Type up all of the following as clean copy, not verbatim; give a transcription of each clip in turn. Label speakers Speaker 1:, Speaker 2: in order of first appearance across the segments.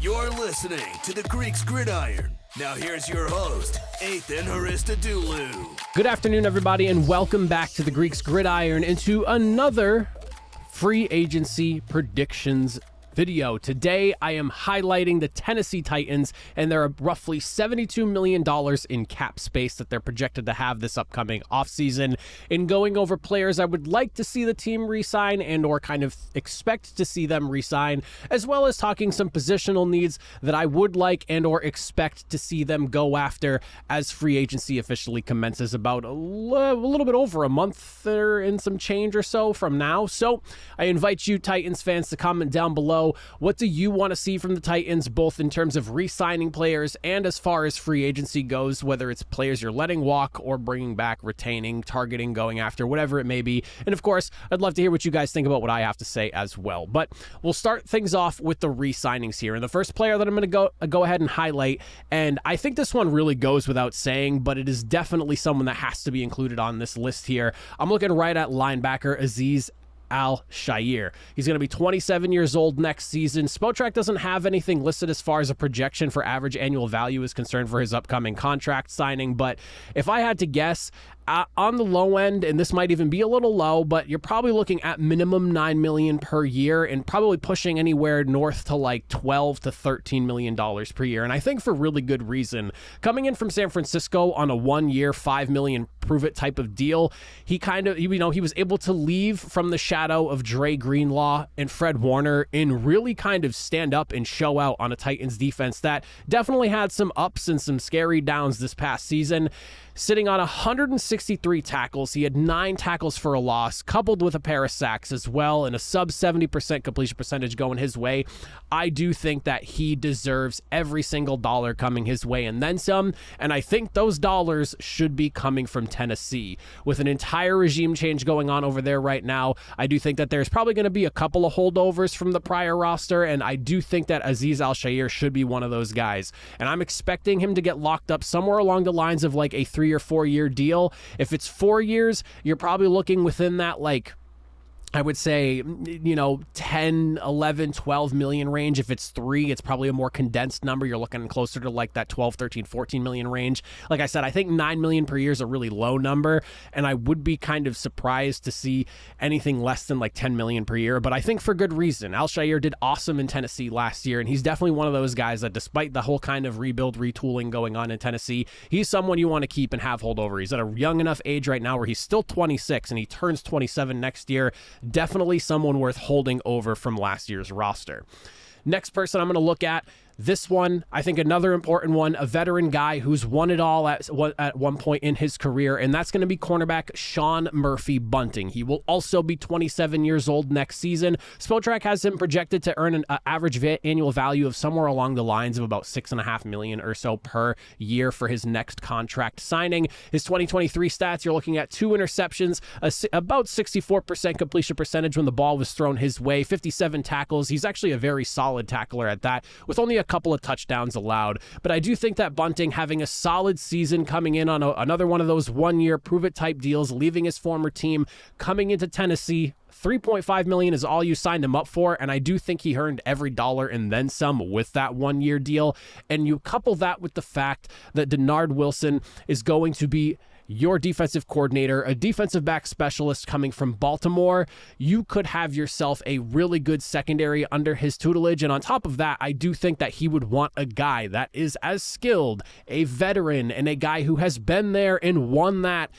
Speaker 1: You're listening to the Greeks Gridiron. Now here's your host, Ethan Haristadoulou.
Speaker 2: Good afternoon, everybody, and welcome back to the Greeks Gridiron into another free agency predictions video. Today, I am highlighting the Tennessee Titans and their roughly $72 million in cap space that they're projected to have this upcoming offseason. In going over players I would like to see the team re-sign and or kind of expect to see them re-sign, as well as talking some positional needs that I would like and or expect to see them go after as free agency officially commences about a little bit over a month and some change or so from now. So I invite you Titans fans to comment down below. What do you want to see from the Titans, both in terms of re-signing players and as far as free agency goes, whether it's players you're letting walk or bringing back, retaining, targeting, going after, whatever it may be. And of course, I'd love to hear what you guys think about what I have to say as well. But we'll start things off with the re-signings here. And the first player that I'm going to go ahead and highlight, and I think this one really goes without saying, but it is definitely someone that has to be included on this list here. I'm looking right at linebacker Azeez Al-Shaair. He's going to be 27 years old next season. Spotrac doesn't have anything listed as far as a projection for average annual value is concerned for his upcoming contract signing, but if I had to guess, on the low end, and this might even be a little low, but you're probably looking at minimum $9 million per year and probably pushing anywhere north to like $12 to $13 million per year. And I think for really good reason. Coming in from San Francisco on a 1 year, $5 million prove it type of deal, he was able to leave from the shadow of Dre Greenlaw and Fred Warner and really kind of stand up and show out on a Titans defense that definitely had some ups and some scary downs this past season. Sitting on 163 tackles, he had 9 tackles for a loss, coupled with a pair of sacks as well, and a sub 70% completion percentage going his way. I do think that he deserves every single dollar coming his way and then some, and I think those dollars should be coming from Tennessee. With an entire regime change going on over there right now, I do think that there's probably going to be a couple of holdovers from the prior roster, and I do think that Azeez Al-Shaair should be one of those guys. And I'm expecting him to get locked up somewhere along the lines of like a 3 or 4 year deal. If it's 4 years, you're probably looking within that, like, I would say, 10, 11, 12 million range. If it's 3, it's probably a more condensed number. You're looking closer to like that 12, 13, 14 million range. Like I said, I think 9 million per year is a really low number, and I would be kind of surprised to see anything less than like 10 million per year, but I think for good reason. Al-Shaair did awesome in Tennessee last year, and he's definitely one of those guys that despite the whole kind of rebuild, retooling going on in Tennessee, he's someone you want to keep and have holdover. He's at a young enough age right now where he's still 26 and he turns 27 next year. Definitely someone worth holding over from last year's roster. Next person I'm going to look at, this one, I think another important one, a veteran guy who's won it all at one point in his career, and that's going to be cornerback Sean Murphy-Bunting. He will also be 27 years old next season. Spotrac has him projected to earn an average annual value of somewhere along the lines of about $6.5 million or so per year for his next contract signing. His 2023 stats, you're looking at 2 interceptions, about 64% completion percentage when the ball was thrown his way, 57 tackles. He's actually a very solid tackler at that, with only a couple of touchdowns allowed. But I do think that Bunting having a solid season, coming in on another one of those 1 year prove it type deals, leaving his former team, coming into Tennessee, $3.5 million is all you signed him up for, and I do think he earned every dollar and then some with that 1 year deal. And you couple that with the fact that Denard Wilson is going to be your defensive coordinator, a defensive back specialist coming from Baltimore, you could have yourself a really good secondary under his tutelage. And on top of that, I do think that he would want a guy that is as skilled, a veteran, and a guy who has been there and won that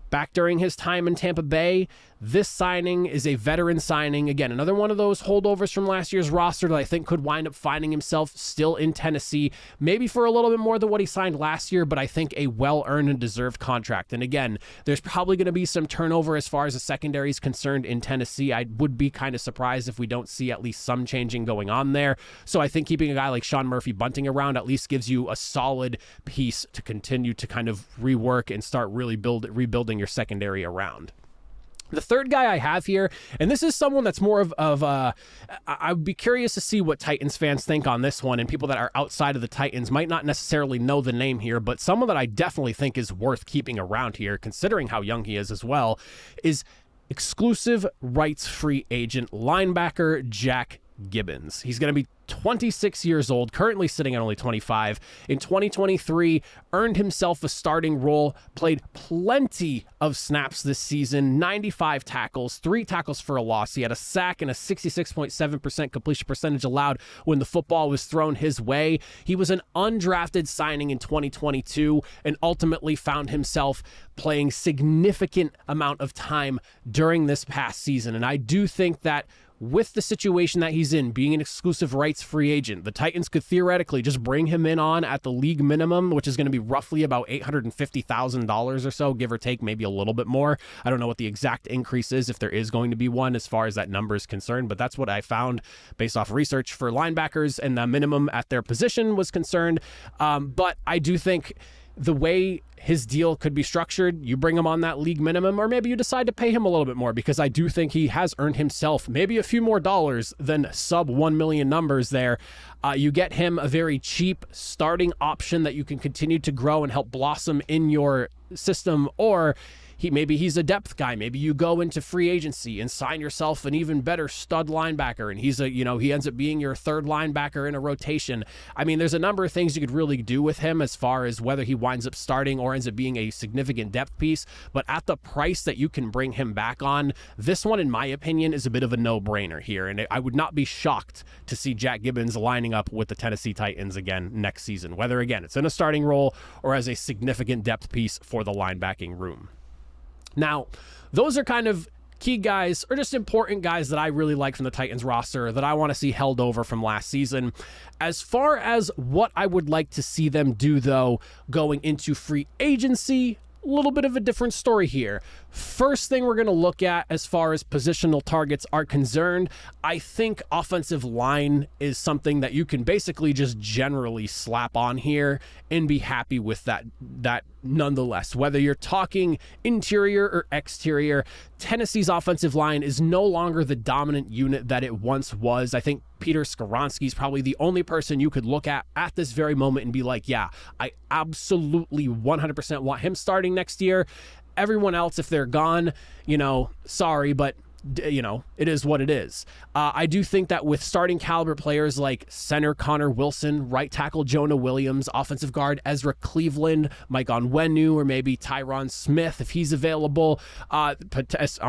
Speaker 2: back during his time in Tampa Bay. This signing is a veteran signing. Again, another one of those holdovers from last year's roster that I think could wind up finding himself still in Tennessee, maybe for a little bit more than what he signed last year, but I think a well-earned and deserved contract. And again, there's probably going to be some turnover as far as the secondary is concerned in Tennessee. I would be kind of surprised if we don't see at least some changing going on there. So I think keeping a guy like Sean Murphy-Bunting around at least gives you a solid piece to continue to kind of rework and start really rebuilding your secondary around. The third guy I have here, and this is someone that's more of I would be curious to see what Titans fans think on this one, and people that are outside of the Titans might not necessarily know the name here, but someone that I definitely think is worth keeping around here, considering how young he is as well, is exclusive rights free agent linebacker Jack Gibbons. He's going to be 26 years old, currently sitting at only 25. In 2023, earned himself a starting role, played plenty of snaps this season, 95 tackles, 3 tackles for a loss. He had a sack and a 66.7% completion percentage allowed when the football was thrown his way. He was an undrafted signing in 2022 and ultimately found himself playing significant amount of time during this past season. And I do think that with the situation that he's in, being an exclusive rights free agent, the Titans could theoretically just bring him in on at the league minimum, which is going to be roughly about $850,000 or so, give or take, maybe a little bit more. I don't know what the exact increase is, if there is going to be one as far as that number is concerned, but that's what I found based off research for linebackers, and the minimum at their position was concerned. But I do think the way his deal could be structured, you bring him on that league minimum, or maybe you decide to pay him a little bit more, because I do think he has earned himself maybe a few more dollars than sub 1 million numbers there. You get him a very cheap starting option that you can continue to grow and help blossom in your system, or maybe he's a depth guy. Maybe you go into free agency and sign yourself an even better stud linebacker, and he ends up being your third linebacker in a rotation. I mean, there's a number of things you could really do with him as far as whether he winds up starting or ends up being a significant depth piece. But at the price that you can bring him back on, this one, in my opinion, is a bit of a no-brainer here. And I would not be shocked to see Jack Gibbons lining up with the Tennessee Titans again next season, whether, again, it's in a starting role or as a significant depth piece for the linebacking room. Now, those are kind of key guys, or just important guys that I really like from the Titans roster that I want to see held over from last season. As far as what I would like to see them do, though, going into free agency, a little bit of a different story here. First thing we're going to look at as far as positional targets are concerned, I think offensive line is something that you can basically just generally slap on here and be happy with that nonetheless. Whether you're talking interior or exterior, Tennessee's offensive line is no longer the dominant unit that it once was. I think Peter Skoronski is probably the only person you could look at this very moment and be like, yeah, I absolutely 100% want him starting next year. Everyone else, if they're gone, sorry, but it is what it is. I do think that with starting caliber players like center Connor Wilson, right tackle Jonah Williams, offensive guard Ezra Cleveland, Mike Onwenu, or maybe Tyron Smith, if he's available, on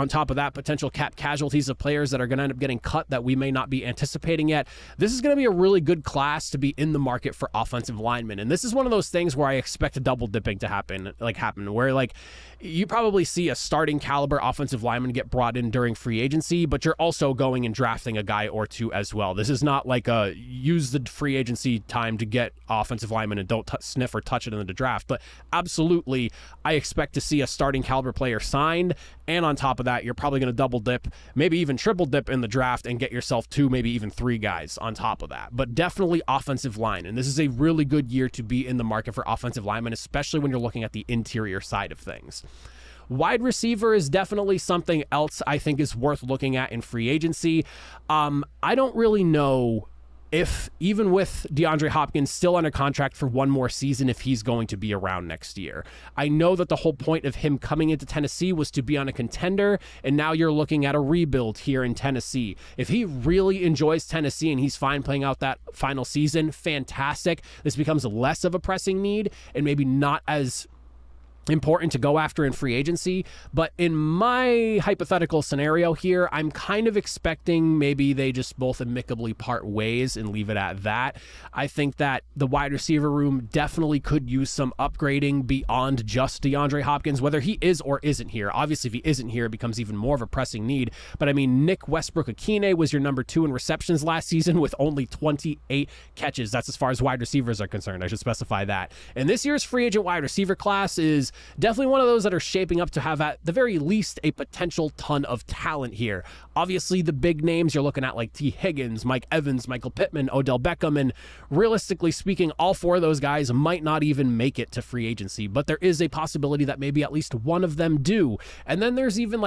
Speaker 2: top of that, potential cap casualties of players that are going to end up getting cut that we may not be anticipating yet. This is going to be a really good class to be in the market for offensive linemen. And this is one of those things where I expect a double dipping to happen, where you probably see a starting caliber offensive lineman get brought in during free agency, but you're also going and drafting a guy or two as well. This is not like use the free agency time to get offensive linemen and don't sniff or touch it in the draft. But absolutely, I expect to see a starting caliber player signed, and on top of that, you're probably going to double dip, maybe even triple dip in the draft and get yourself 2, maybe even 3 guys on top of that. But definitely offensive line, and this is a really good year to be in the market for offensive linemen, especially when you're looking at the interior side of things. Wide receiver is definitely something else I think is worth looking at in free agency. I don't really know if, even with DeAndre Hopkins still under contract for one more season, if he's going to be around next year. I know that the whole point of him coming into Tennessee was to be on a contender, and now you're looking at a rebuild here in Tennessee. If he really enjoys Tennessee and he's fine playing out that final season, fantastic. This becomes less of a pressing need and maybe not as important to go after in free agency. But in my hypothetical scenario here, I'm kind of expecting maybe they just both amicably part ways and leave it at that. I think that the wide receiver room definitely could use some upgrading beyond just DeAndre Hopkins, whether he is or isn't here. Obviously, if he isn't here, it becomes even more of a pressing need. But I mean, Nick Westbrook-Akine was your number 2 in receptions last season with only 28 catches. That's as far as wide receivers are concerned. I should specify that. And this year's free agent wide receiver class is definitely one of those that are shaping up to have, at the very least, a potential ton of talent here. Obviously, the big names you're looking at, like T. Higgins, Mike Evans, Michael Pittman, Odell Beckham, and realistically speaking, all 4 of those guys might not even make it to free agency, but there is a possibility that maybe at least one of them do. And then there's even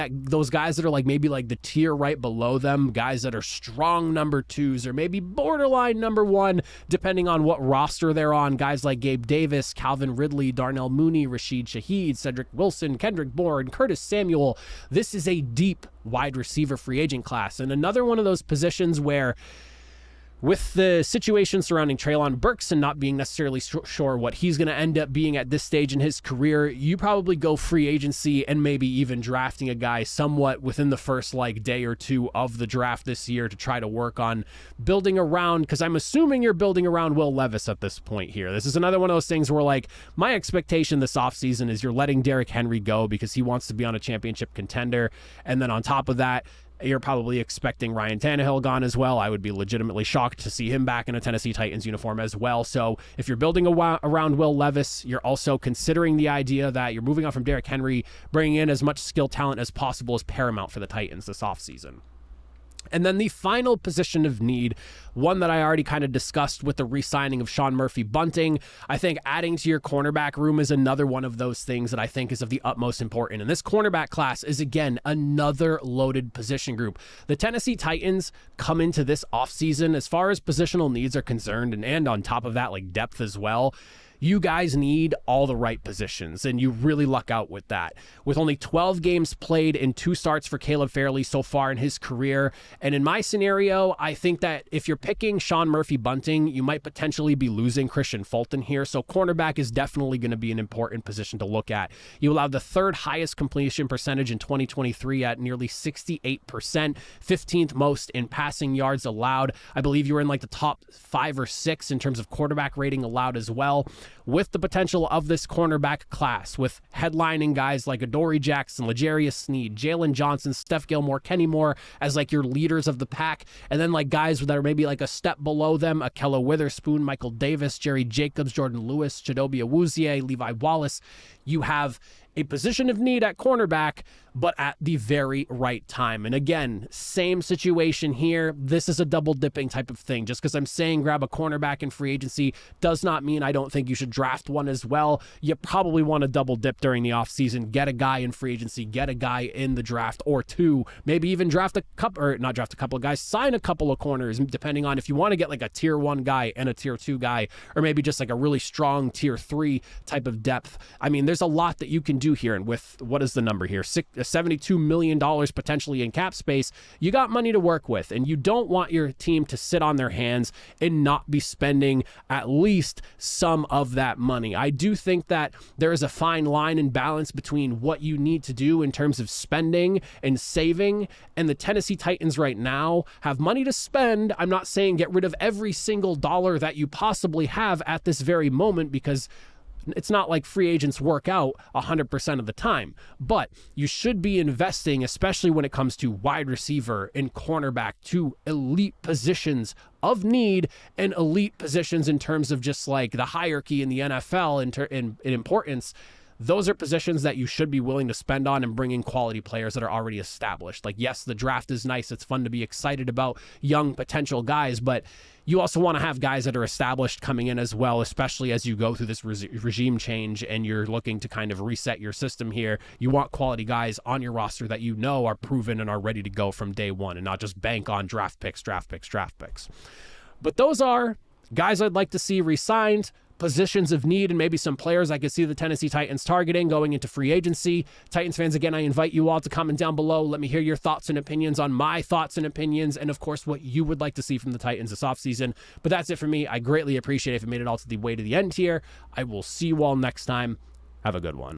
Speaker 2: those guys that are maybe the tier right below them, guys that are strong number 2s or maybe borderline number 1, depending on what roster they're on. Guys like Gabe Davis, Calvin Ridley, Darnell Mooney, Rashid Shaheed, Cedric Wilson, Kendrick Bourne, Curtis Samuel. This is a deep wide receiver free agent class, and another one of those positions where, with the situation surrounding Treylon Burks and not being necessarily sure what he's going to end up being at this stage in his career, you probably go free agency and maybe even drafting a guy somewhat within the first day or two of the draft this year to try to work on building around, because I'm assuming you're building around Will Levis at this point here. This is another one of those things where my expectation this offseason is you're letting Derrick Henry go because he wants to be on a championship contender. And then on top of that, you're probably expecting Ryan Tannehill gone as well. I would be legitimately shocked to see him back in a Tennessee Titans uniform as well. So if you're building around Will Levis, you're also considering the idea that you're moving on from Derrick Henry, bringing in as much skill talent as possible is paramount for the Titans this offseason. And then the final position of need, one that I already kind of discussed with the re-signing of Sean Murphy-Bunting. I think adding to your cornerback room is another one of those things that I think is of the utmost importance. And this cornerback class is, again, another loaded position group. The Tennessee Titans come into this offseason, as far as positional needs are concerned, and on top of that, depth as well. You guys need all the right positions, and you really luck out with that. With only 12 games played and 2 starts for Caleb Farley so far in his career, and in my scenario, I think that if you're picking Sean Murphy-Bunting, you might potentially be losing Christian Fulton here, so cornerback is definitely going to be an important position to look at. You allowed the 3rd highest completion percentage in 2023 at nearly 68%, 15th most in passing yards allowed. I believe you were in the top 5 or 6 in terms of quarterback rating allowed as well. With the potential of this cornerback class, with headlining guys like Adoree Jackson, L'Jarius Sneed, Jalen Johnson, Steph Gilmore, Kenny Moore as your leaders of the pack, and then guys that are maybe a step below them, Ahkello Witherspoon, Michael Davis, Jerry Jacobs, Jordan Lewis, Chidobe Awuzie, Levi Wallace. You have a position of need at cornerback, but at the very right time. And again, same situation here. This is a double dipping type of thing. Just because I'm saying grab a cornerback in free agency does not mean I don't think you should draft one as well. You probably want to double dip during the offseason, get a guy in free agency, get a guy in the draft or 2, maybe even draft a couple, or not draft a couple of guys, sign a couple of corners, depending on if you want to get a tier 1 guy and a tier 2 guy, or maybe just a really strong tier 3 type of depth. I mean, there's a lot that you can do here. And with, what is the number here? $72 million potentially in cap space. You got money to work with, and you don't want your team to sit on their hands and not be spending at least some of that money. I do think that there is a fine line and balance between what you need to do in terms of spending and saving, and the Tennessee Titans right now have money to spend. I'm not saying get rid of every single dollar that you possibly have at this very moment, because it's not like free agents work out 100% of the time, but you should be investing, especially when it comes to wide receiver and cornerback, to elite positions of need and elite positions in terms of just the hierarchy in the NFL in importance. Those are positions that you should be willing to spend on and bring in quality players that are already established. Yes, the draft is nice. It's fun to be excited about young potential guys, but you also want to have guys that are established coming in as well, especially as you go through this regime change and you're looking to kind of reset your system here. You want quality guys on your roster that you know are proven and are ready to go from day one, and not just bank on draft picks. But those are guys I'd like to see re-signed, positions of need, and maybe some players I could see the Tennessee Titans targeting going into free agency. Titans fans, again, I invite you all to comment down below. Let me hear your thoughts and opinions on my thoughts and opinions, and of course, what you would like to see from the Titans this offseason. But that's it for me. I greatly appreciate it if you made it all to the way to the end here. I will see you all next time. Have a good one.